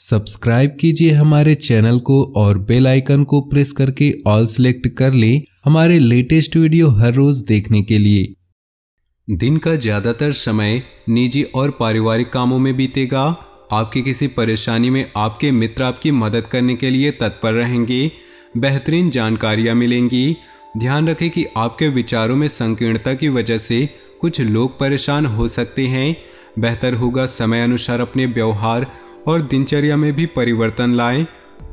Subscribe कीजिए हमारे channel को और बेल आइकन को प्रेस करके ऑल सेलेक्ट कर लें हमारे लेटेस्ट वीडियो हर रोज देखने के लिए। दिन का ज्यादातर समय निजी और पारिवारिक कामों में बीतेगा। आपकी किसी परेशानी में आपके मित्र आपकी मदद करने के लिए तत्पर रहेंगे। बेहतरीन जानकारियां मिलेंगी। ध्यान रखें कि आपके विचारों में संकीर्णता की वजह से कुछ लोग परेशान हो सकते हैं। बेहतर होगा समय अनुसार अपने व्यवहार और दिनचर्या में भी परिवर्तन लाएं।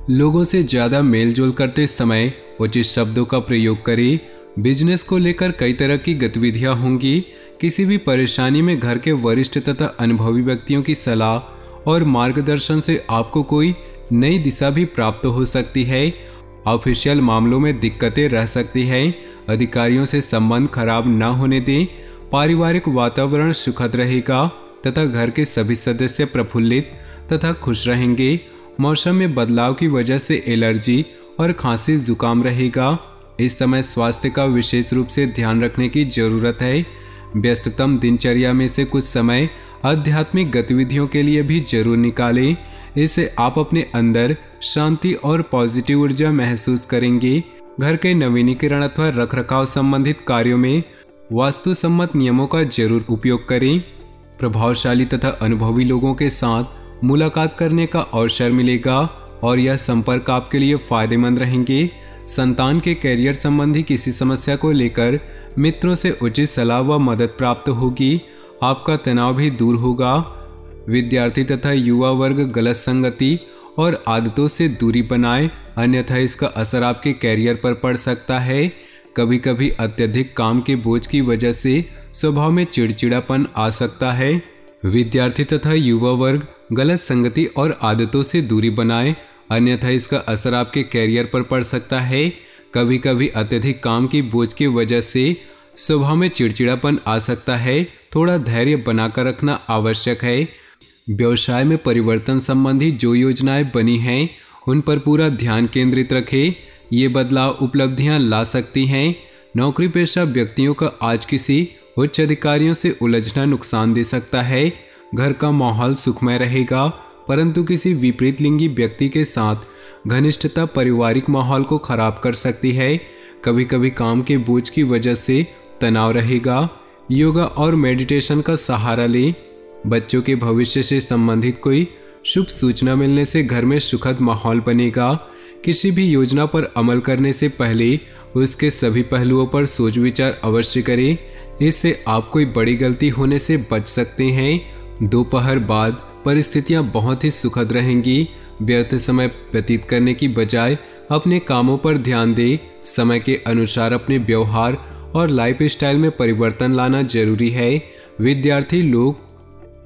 लोगों से ज़्यादा मेलजोल करते समय उचित शब्दों का प्रयोग करें। बिजनेस को लेकर कई तरह की गतिविधियां होंगी। किसी भी परेशानी में घर के वरिष्ठ तथा अनुभवी व्यक्तियों की सलाह और मार्गदर्शन से आपको कोई नई दिशा भी प्राप्त हो सकती है। ऑफिशियल मामलों में दिक्कतें रह सकती हैं। अधिकारियों से संबंध खराब न होने दें। पारिवारिक वातावरण सुखद रहेगा तथा घर के सभी सदस्य प्रफुल्लित तथा खुश रहेंगे। मौसम में बदलाव की वजह से एलर्जी और खांसी जुकाम रहेगा। इस समय स्वास्थ्य का विशेष रूप से ध्यान रखने की जरूरत है। व्यस्ततम दिनचर्या में से कुछ समय आध्यात्मिक गतिविधियों के लिए भी जरूर निकालें। इससे आप अपने अंदर शांति और पॉजिटिव ऊर्जा महसूस करेंगे। घर के नवीनीकरण अथवा रखरखाव संबंधित कार्यों में वास्तु सम्मत नियमों का जरूर उपयोग करें। प्रभावशाली तथा अनुभवी लोगों के साथ मुलाकात करने का अवसर मिलेगा और यह संपर्क आपके लिए फायदेमंद रहेंगे। संतान के कैरियर संबंधी किसी समस्या को लेकर मित्रों से उचित सलाह व मदद प्राप्त होगी। आपका तनाव भी दूर होगा। विद्यार्थी तथा युवा वर्ग गलत संगति और आदतों से दूरी बनाए, अन्यथा इसका असर आपके कैरियर पर पड़ सकता है। कभी कभी अत्यधिक काम के बोझ की वजह से स्वभाव में चिड़चिड़ापन आ सकता है। विद्यार्थी तथा युवा वर्ग गलत संगति और आदतों से दूरी बनाए, अन्यथा इसका असर आपके कैरियर पर पड़ सकता है। कभी कभी अत्यधिक काम की बोझ की वजह से स्वभाव में चिड़चिड़ापन आ सकता है। थोड़ा धैर्य बनाकर रखना आवश्यक है। व्यवसाय में परिवर्तन संबंधी जो योजनाएं बनी हैं उन पर पूरा ध्यान केंद्रित रखें। ये बदलाव उपलब्धियां ला सकती हैं। नौकरी पेशा व्यक्तियों का आज किसी उच्च अधिकारियों से उलझना नुकसान दे सकता है। घर का माहौल सुखमय रहेगा, परंतु किसी विपरीत लिंगी व्यक्ति के साथ घनिष्ठता पारिवारिक माहौल को खराब कर सकती है। कभी कभी काम के बोझ की वजह से तनाव रहेगा। योगा और मेडिटेशन का सहारा लें। बच्चों के भविष्य से संबंधित कोई शुभ सूचना मिलने से घर में सुखद माहौल बनेगा। किसी भी योजना पर अमल करने से पहले उसके सभी पहलुओं पर सोच विचार अवश्य करें। इससे आप कोई बड़ी गलती होने से बच सकते हैं। दोपहर बाद परिस्थितियां बहुत ही सुखद रहेंगी। व्यर्थ समय व्यतीत करने की बजाय अपने कामों पर ध्यान दें। समय के अनुसार अपने व्यवहार और लाइफ स्टाइल में परिवर्तन लाना जरूरी है। विद्यार्थी लोग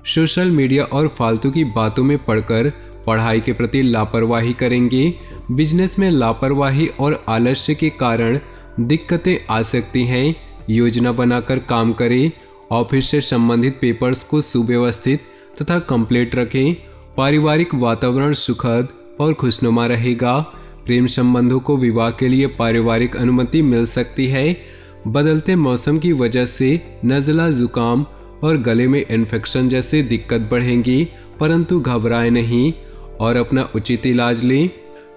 सोशल मीडिया और फालतू की बातों में पड़कर पढ़ाई के प्रति लापरवाही करेंगे। बिजनेस में लापरवाही और आलस्य के कारण दिक्कतें आ सकती हैं। योजना बनाकर काम करें। ऑफिस से संबंधित पेपर्स को सुव्यवस्थित तथा कंप्लीट रखें। पारिवारिक वातावरण सुखद और खुशनुमा रहेगा। प्रेम संबंधों को विवाह के लिए पारिवारिक अनुमति मिल सकती है। बदलते मौसम की वजह से नज़ला, जुकाम और गले में इन्फेक्शन जैसे दिक्कत बढ़ेंगी, परंतु घबराएं नहीं और अपना उचित इलाज लें।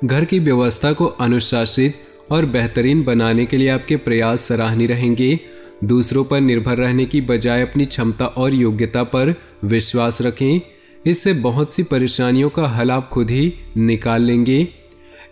घर की व्यवस्था को अनुशासित और बेहतरीन बनाने के लिए आपके प्रयास सराहनीय रहेंगे। दूसरों पर निर्भर रहने की बजाय अपनी क्षमता और योग्यता पर विश्वास रखें। इससे बहुत सी परेशानियों का हल आप खुद ही निकाल लेंगे।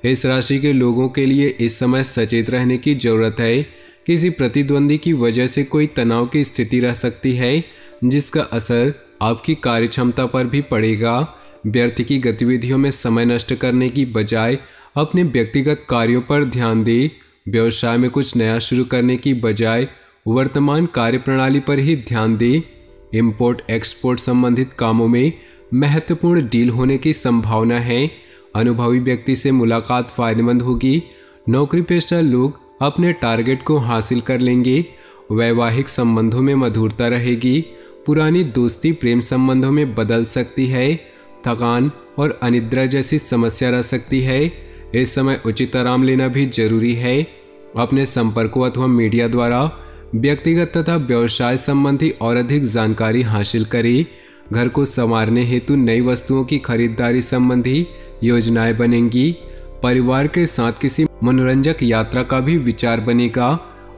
इस राशि के लोगों के लिए इस समय सचेत रहने की जरूरत है। किसी प्रतिद्वंदी की वजह से कोई तनाव की स्थिति रह सकती है, जिसका असर आपकी कार्यक्षमता पर भी पड़ेगा। व्यर्थ की गतिविधियों में समय नष्ट करने की बजाय अपने व्यक्तिगत कार्यों पर ध्यान दें। व्यवसाय में कुछ नया शुरू करने की बजाय वर्तमान कार्यप्रणाली पर ही ध्यान दें। इंपोर्ट एक्सपोर्ट संबंधित कामों में महत्वपूर्ण डील होने की संभावना है। अनुभवी व्यक्ति से मुलाकात फायदेमंद होगी। नौकरी पेशा लोग अपने टारगेट को हासिल कर लेंगे। वैवाहिक संबंधों में मधुरता रहेगी। पुरानी दोस्ती प्रेम संबंधों में बदल सकती है। थकान और अनिद्रा जैसी समस्या रह सकती है। इस समय उचित आराम लेना भी जरूरी है। अपने संपर्कों अथवा मीडिया द्वारा व्यक्तिगत तथा व्यवसाय संबंधी और अधिक जानकारी हासिल करें। घर को संवारने हेतु नई वस्तुओं की खरीदारी संबंधी योजनाएं बनेंगी। परिवार के साथ किसी मनोरंजक यात्रा का भी विचार बनेगा।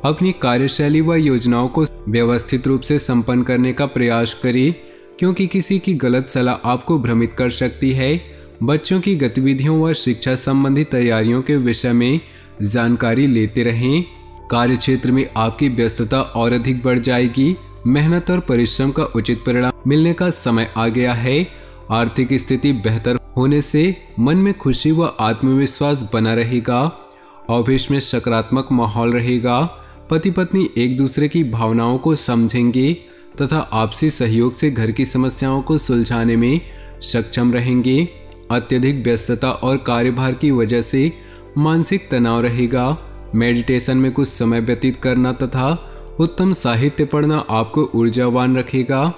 अपनी कार्यशैली व योजनाओं को व्यवस्थित रूप से संपन्न करने का प्रयास करें, क्योंकि किसी की गलत सलाह आपको भ्रमित कर सकती है। बच्चों की गतिविधियों व शिक्षा संबंधी तैयारियों के विषय में जानकारी लेते रहें। कार्यक्षेत्र में आपकी व्यस्तता और अधिक बढ़ जाएगी। मेहनत और परिश्रम का उचित परिणाम मिलने का समय आ गया है। आर्थिक स्थिति बेहतर होने से मन में खुशी व आत्मविश्वास बना रहेगा। ऑफिस में सकारात्मक माहौल रहेगा। पति पत्नी एक दूसरे की भावनाओं को समझेंगे तथा आपसी सहयोग से घर की समस्याओं को सुलझाने में सक्षम रहेंगे। अत्यधिक व्यस्तता और कार्यभार की वजह से मानसिक तनाव रहेगा। मेडिटेशन में कुछ समय व्यतीत करना तथा उत्तम साहित्य पढ़ना आपको ऊर्जावान रखेगा।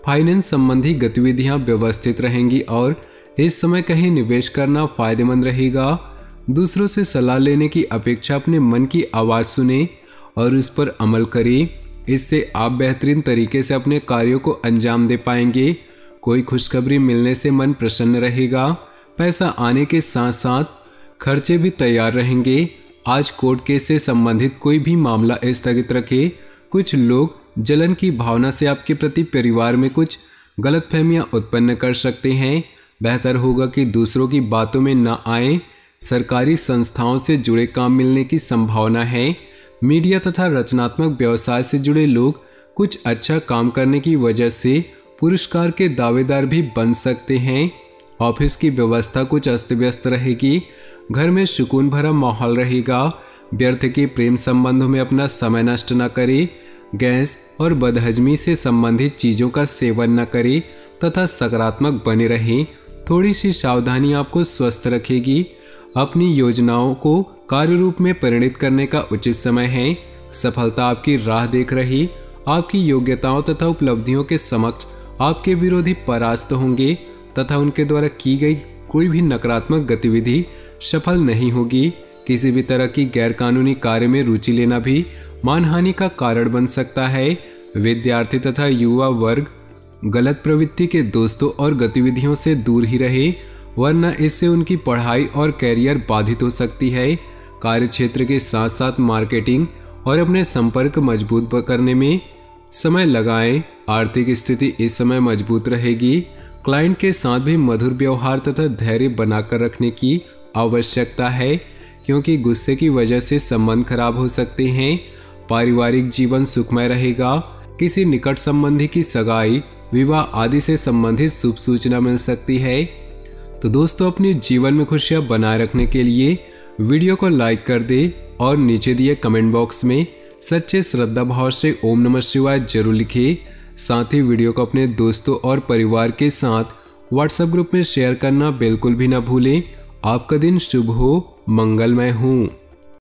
फाइनेंस संबंधी गतिविधियां व्यवस्थित रहेंगी और इस समय कहीं निवेश करना फायदेमंद रहेगा। दूसरों से सलाह लेने की अपेक्षा अपने मन की आवाज़ सुने और उस पर अमल करें। इससे आप बेहतरीन तरीके से अपने कार्यों को अंजाम दे पाएंगे। कोई खुशखबरी मिलने से मन प्रसन्न रहेगा। पैसा आने के साथ साथ खर्चे भी तैयार रहेंगे। आज कोर्ट केस से संबंधित कोई भी मामला स्थगित रखें। कुछ लोग जलन की भावना से आपके प्रति परिवार में कुछ गलतफहमियां उत्पन्न कर सकते हैं। बेहतर होगा कि दूसरों की बातों में न आए। सरकारी संस्थाओं से जुड़े काम मिलने की संभावना है। मीडिया तथा रचनात्मक व्यवसाय से जुड़े लोग कुछ अच्छा काम करने की वजह से पुरस्कार के दावेदार भी बन सकते हैं। ऑफिस की व्यवस्था कुछ अस्त व्यस्त रहेगी। घर में सुकून भरा माहौल रहेगा। व्यर्थ के प्रेम संबंधों में अपना समय नष्ट न करें। गैस और बदहजमी से संबंधित चीज़ों का सेवन न करें तथा सकारात्मक बने रहें। थोड़ी सी सावधानी आपको स्वस्थ रखेगी। अपनी योजनाओं को कार्य रूप में परिणित करने का उचित समय है। सफलता आपकी राह देख रही। आपकी योग्यताओं तथा उपलब्धियों के समक्ष आपके विरोधी परास्त होंगे तथा उनके द्वारा की गई कोई भी नकारात्मक गतिविधि सफल नहीं होगी। किसी भी तरह की गैरकानूनी कार्य में रुचि लेना भी मानहानि का कारण बन सकता है। विद्यार्थी तथा युवा वर्ग गलत प्रवृत्ति के दोस्तों और गतिविधियों से दूर ही रहे, वरना इससे उनकी पढ़ाई और कैरियर बाधित हो सकती है। कार्यक्षेत्र के साथ साथ मार्केटिंग और अपने संपर्क मजबूत करने में समय लगाएं। आर्थिक स्थिति इस समय मजबूत रहेगी। क्लाइंट के साथ भी मधुर व्यवहार तथा धैर्य बनाकर रखने की आवश्यकता है, क्योंकि गुस्से की वजह से संबंध खराब हो सकते हैं। पारिवारिक जीवन सुखमय रहेगा। किसी निकट संबंधी की सगाई, विवाह आदि से संबंधित शुभ सूचना मिल सकती है। तो दोस्तों, अपने जीवन में खुशियां बनाए रखने के लिए वीडियो को लाइक कर दे और नीचे दिए कमेंट बॉक्स में सच्चे श्रद्धा भाव से ओम नमः शिवाय जरूर लिखे। साथ ही वीडियो को अपने दोस्तों और परिवार के साथ व्हाट्सएप ग्रुप में शेयर करना बिल्कुल भी ना भूलें। आपका दिन शुभ हो, मंगलमय हो।